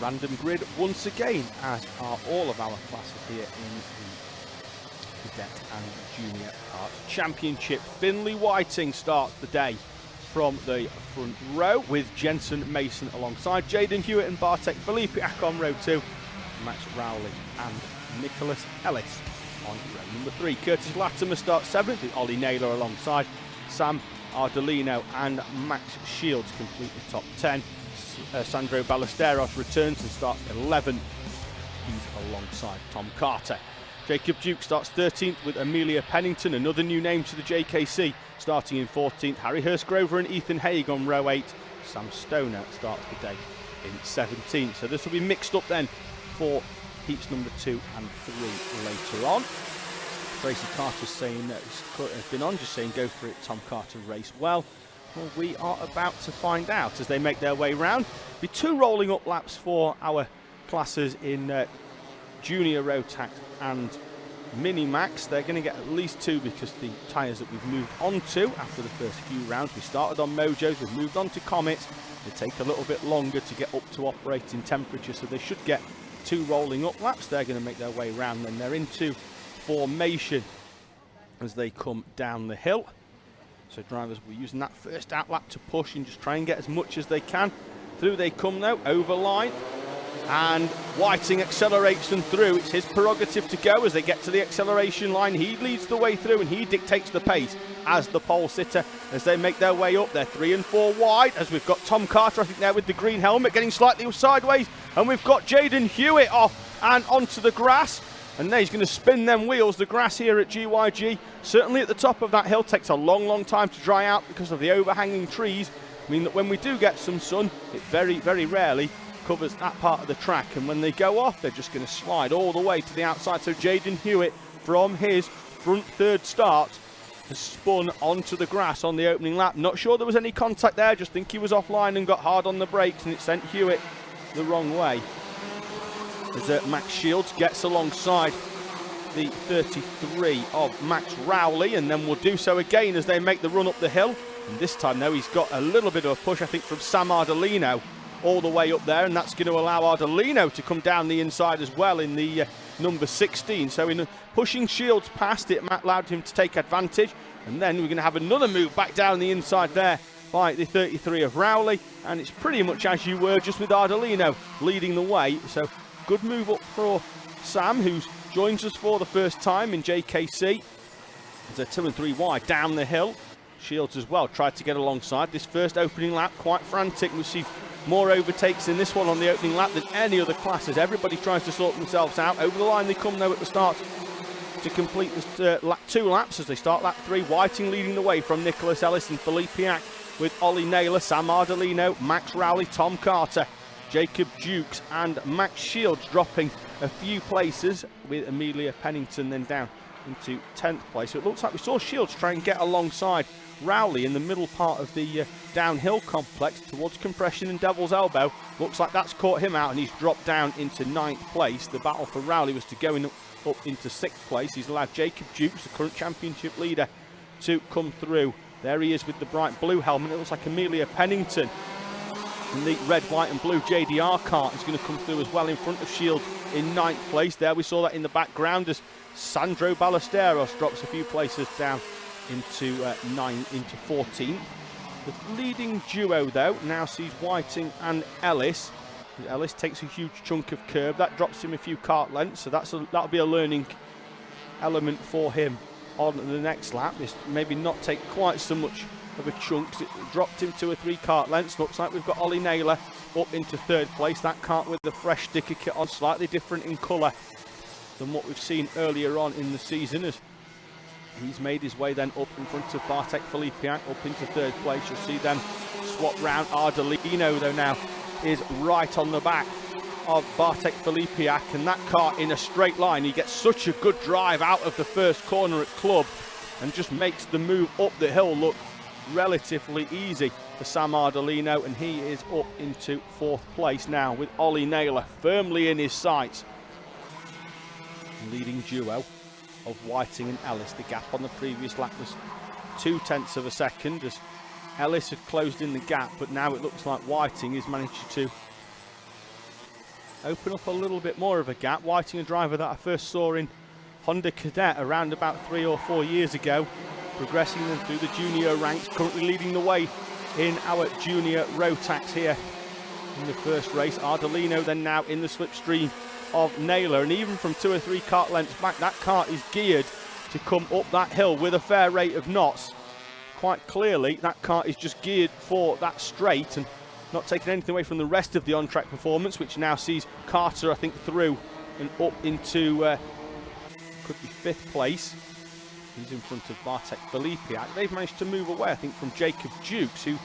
random grid once again, as are all of our classes here in the Cadet and Junior Kart Championship. Finley Whiting starts the day from the front row with Jensen Mason alongside Jaden Hewitt and Bartek Filipiak on row 2, Max Rowley and Nicholas Ellis on row number 3. Curtis Latimer starts 7th with Ollie Naylor alongside Sam Ardolino and Max Shields complete the top 10. Sandro Ballesteros returns and starts 11th. He's alongside Tom Carter. Jacob Duke starts 13th with Amelia Pennington, another new name to the JKC, starting in 14th. Harry Hurstgrover and Ethan Haig on row 8. Sam Stoner starts the day in 17th. So this will be mixed up then for heats number 2 and 3 later on. Tracy Carter's saying that has been on, just saying go for it, Tom Carter race well. Well, we are about to find out as they make their way round. Be 2 rolling up laps for our classes in Junior Rotax and Mini Max. They're going to get at least 2 because the tyres that we've moved on to after the first few rounds. We started on Mojos, we've moved on to Comets. They take a little bit longer to get up to operating temperature, so they should get 2 rolling up laps. They're going to make their way round, then they're into formation as they come down the hill. So drivers will be using that first out lap to push and just try and get as much as they can. Through they come though, over line. And Whiting accelerates them through. It's his prerogative to go as they get to the acceleration line. He leads the way through and he dictates the pace as the pole sitter as they make their way up. They're 3 and 4 wide as we've got Tom Carter, I think, there with the green helmet, getting slightly sideways. And we've got Jaden Hewitt off and onto the grass. And now he's going to spin them wheels. The grass here at GYG, certainly at the top of that hill, takes a long time to dry out because of the overhanging trees. I mean that when we do get some sun, it very rarely covers that part of the track. And when they go off, they're just going to slide all the way to the outside. So Jaden Hewitt, from his front third start, has spun onto the grass on the opening lap. Not sure there was any contact there, just think he was offline and got hard on the brakes, and it sent Hewitt the wrong way. As Max Shields gets alongside the 33 of Max Rowley, and then will do so again as they make the run up the hill. And this time though, he's got a little bit of a push, I think, from Sam Ardolino all the way up there, and that's going to allow Ardolino to come down the inside as well in the number 16. So in pushing Shields past, it allowed him to take advantage, and then we're going to have another move back down the inside there by the 33 of Rowley, and it's pretty much as you were, just with Ardolino leading the way. So good move up for Sam, who joins us for the first time in JKC. They're 2 and 3 wide down the hill. Shields as well tried to get alongside. This first opening lap quite frantic. We see more overtakes in this one on the opening lap than any other classes. Everybody tries to sort themselves out. Over the line they come though at the start to complete this 2 laps as they start lap 3. Whiting leading the way from Nicholas Ellis and Filipiak, with Ollie Naylor, Sam Ardolino, Max Rowley, Tom Carter, Jacob Dukes and Max Shields dropping a few places, with Amelia Pennington then down into 10th place. So it looks like we saw Shields try and get alongside Rowley in the middle part of the downhill complex towards Compression and Devil's Elbow. Looks like that's caught him out and he's dropped down into 9th place. The battle for Rowley was to go up into 6th place. He's allowed Jacob Dukes, the current championship leader, to come through. There he is with the bright blue helmet. It looks like Amelia Pennington and the red, white and blue JDR kart is going to come through as well in front of Shields in 9th place. There we saw that in the background as Sandro Ballesteros drops a few places down into 14th. The leading duo though now sees Whiting and Ellis. Ellis takes a huge chunk of curb. That drops him a few kart lengths, so that'll be a learning element for him on the next lap. This maybe not take quite so much of a chunk. It dropped him 2 or 3 kart lengths. Looks like we've got Ollie Naylor up into 3rd place. That kart with the fresh sticker kit on, slightly different in colour than what we've seen earlier on in the season, as he's made his way then up in front of Bartek Filipiak up into 3rd place. You'll see them swap round. Ardolino though now is right on the back of Bartek Filipiak, and that car in a straight line. He gets such a good drive out of the first corner at Club and just makes the move up the hill look relatively easy for Sam Ardolino, and he is up into 4th place now with Ollie Naylor firmly in his sights. Leading duo of Whiting and Ellis. The gap on the previous lap was 0.2 of a second as Ellis had closed in the gap, but now it looks like Whiting has managed to open up a little bit more of a gap. Whiting, a driver that I first saw in Honda Cadet around about 3 or 4 years ago, progressing them through the junior ranks, currently leading the way in our junior Rotax here in the first race. Ardolino then now in the slipstream of Naylor, and even from 2 or 3 kart lengths back, that kart is geared to come up that hill with a fair rate of knots. Quite clearly, that kart is just geared for that straight and not taking anything away from the rest of the on-track performance, which now sees Carter, I think, through and up into, could be 5th place. He's in front of Bartek Filipiak. They've managed to move away, I think, from Jacob Dukes, who,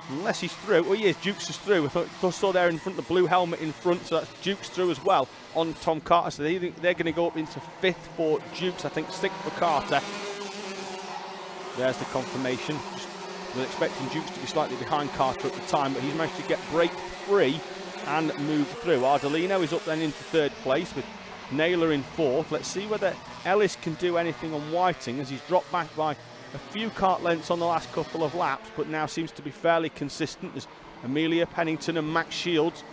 unless he's through, well, yes, Dukes is through. I saw there in front the blue helmet in front, so that's Dukes through as well on Tom Carter. So they're going to go up into 5th for Dukes, I think 6th for Carter. There's the confirmation. We're expecting Dukes to be slightly behind Carter at the time, but he's managed to get break free and move through. Ardolino is up then into 3rd place with Naylor in 4th. Let's see whether Ellis can do anything on Whiting, as he's dropped back by a few kart lengths on the last couple of laps, but now seems to be fairly consistent as Amelia Pennington and Max Shields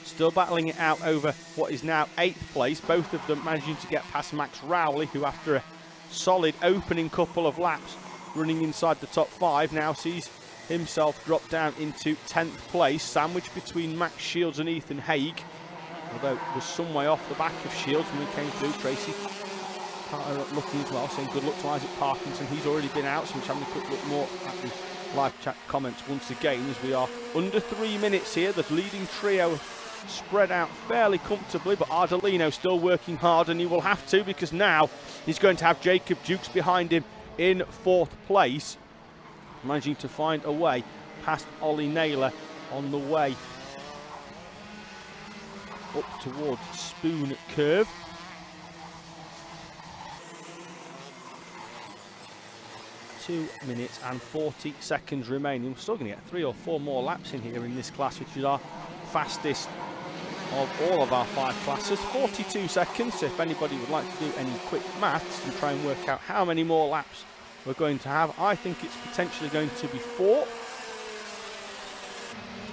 still battling it out over what is now 8th place. Both of them managing to get past Max Rowley, who after a solid opening couple of laps running inside the top 5 now sees himself drop down into 10th place, sandwiched between Max Shields and Ethan Haig, although it was some way off the back of Shields when we came through. Tracy Carter looking as well, saying good luck to Isaac Parkinson. He's already been out, so we're having a quick look more at the live chat comments once again, as we are under 3 minutes here. The leading trio spread out fairly comfortably, but Ardolino still working hard, and he will have to, because now he's going to have Jacob Dukes behind him in 4th place, managing to find a way past Ollie Naylor on the way up towards Spoon Curve. Two minutes and 40 seconds remaining. We're still going to get 3 or 4 more laps in here in this class, which is our fastest of all of our 5 classes. 42 seconds, so if anybody would like to do any quick maths and try and work out how many more laps we're going to have, I think it's potentially going to be 4.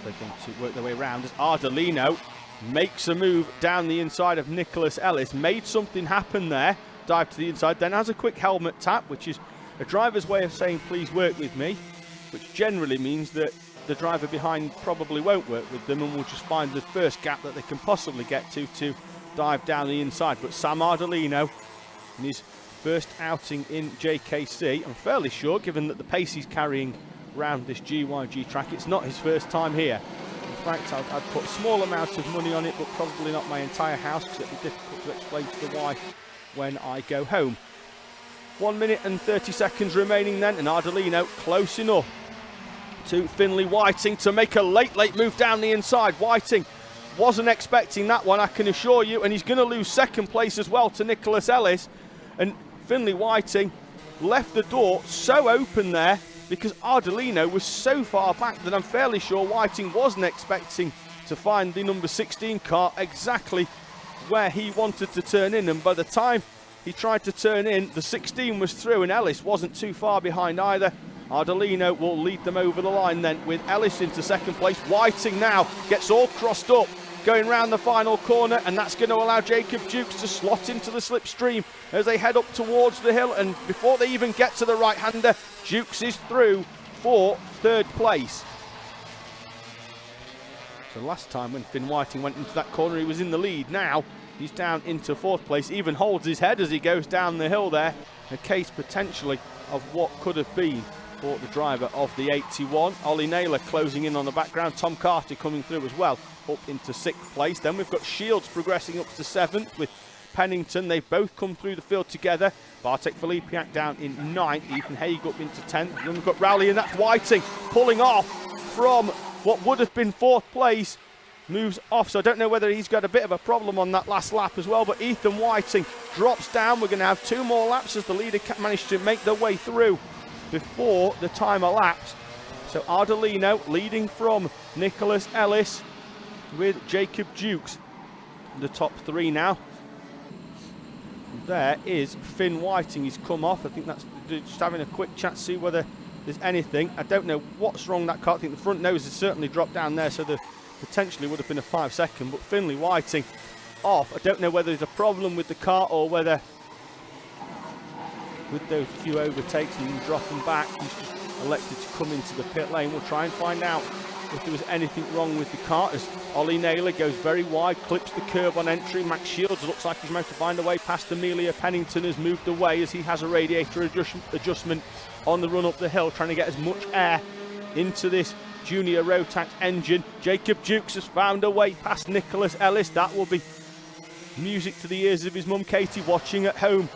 They're going to work their way around as Ardolino makes a move down the inside of Nicholas Ellis, made something happen there, dive to the inside, then has a quick helmet tap, which is a driver's way of saying please work with me, which generally means that the driver behind probably won't work with them and will just find the first gap that they can possibly get to dive down the inside. But Sam Ardolino, in his first outing in JKC, I'm fairly sure, given that the pace he's carrying around this GYG track, it's not his first time here. In fact, I'd put a small amount of money on it, but probably not my entire house, because it'd be difficult to explain to the wife when I go home. 1 minute and 30 seconds remaining then, and Ardolino close enough to Finlay Whiting to make a late move down the inside. Whiting wasn't expecting that one, I can assure you, and he's going to lose 2nd place as well to Nicholas Ellis. And Finlay Whiting left the door so open there because Ardolino was so far back that I'm fairly sure Whiting wasn't expecting to find the number 16 car exactly where he wanted to turn in, and by the time he tried to turn in, the 16 was through and Ellis wasn't too far behind either. Ardolino will lead them over the line then with Ellis into 2nd place. Whiting now gets all crossed up going round the final corner, and that's going to allow Jacob Dukes to slot into the slipstream as they head up towards the hill, and before they even get to the right-hander, Dukes is through for 3rd place. So last time when Finn Whiting went into that corner, he was in the lead. Now he's down into 4th place, even holds his head as he goes down the hill there. A case potentially of what could have been for the driver of the 81. Ollie Naylor closing in on the background. Tom Carter coming through as well, up into 6th place. Then we've got Shields progressing up to 7th with Pennington. They've both come through the field together. Bartek Filipiak down in 9th. Ethan Haig up into 10th. Then we've got Rowley, and that's Whiting pulling off from what would have been 4th place. Moves off, so I don't know whether he's got a bit of a problem on that last lap as well, but Ethan Whiting drops down. We're going to have 2 more laps as the leader managed to make their way through before the time elapsed. So Ardolino leading from Nicholas Ellis with Jacob Dukes, the top 3 now. There is Finn Whiting, he's come off. I think that's just having a quick chat to see whether there's anything. I don't know what's wrong with that car. I think the front nose has certainly dropped down there, so the potentially would have been a 5-second, but Finlay Whiting off. I don't know whether there's a problem with the car or whether with those few overtakes and dropping back, he's just elected to come into the pit lane. We'll try and find out if there was anything wrong with the car as Ollie Naylor goes very wide, clips the curb on entry. Max Shields looks like he's managed to find a way past Amelia. Pennington has moved away as he has a radiator adjustment on the run up the hill, trying to get as much air into this junior Rotax engine. Jacob Dukes has found a way past Nicholas Ellis. That will be music to the ears of his mum Katie watching at home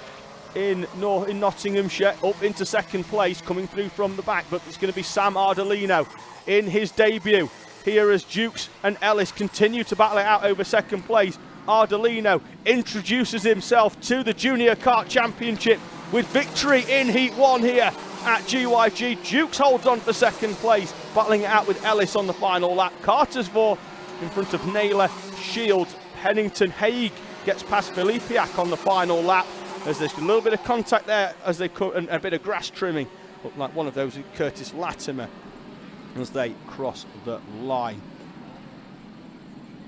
in Nottinghamshire. Up into second place, coming through from the back, but it's going to be Sam Ardolino in his debut here as Dukes and Ellis continue to battle it out over second place. Ardolino introduces himself to the Junior Kart Championship with victory in Heat 1 here at GYG. Dukes holds on for second place, battling it out with Ellis on the final lap. Cartersville in front of Naylor, Shields, Pennington. Haig gets past Filipiak on the final lap as there's a little bit of contact there as they cut, and a bit of grass trimming, like one of those with Curtis Latimer as they cross the line.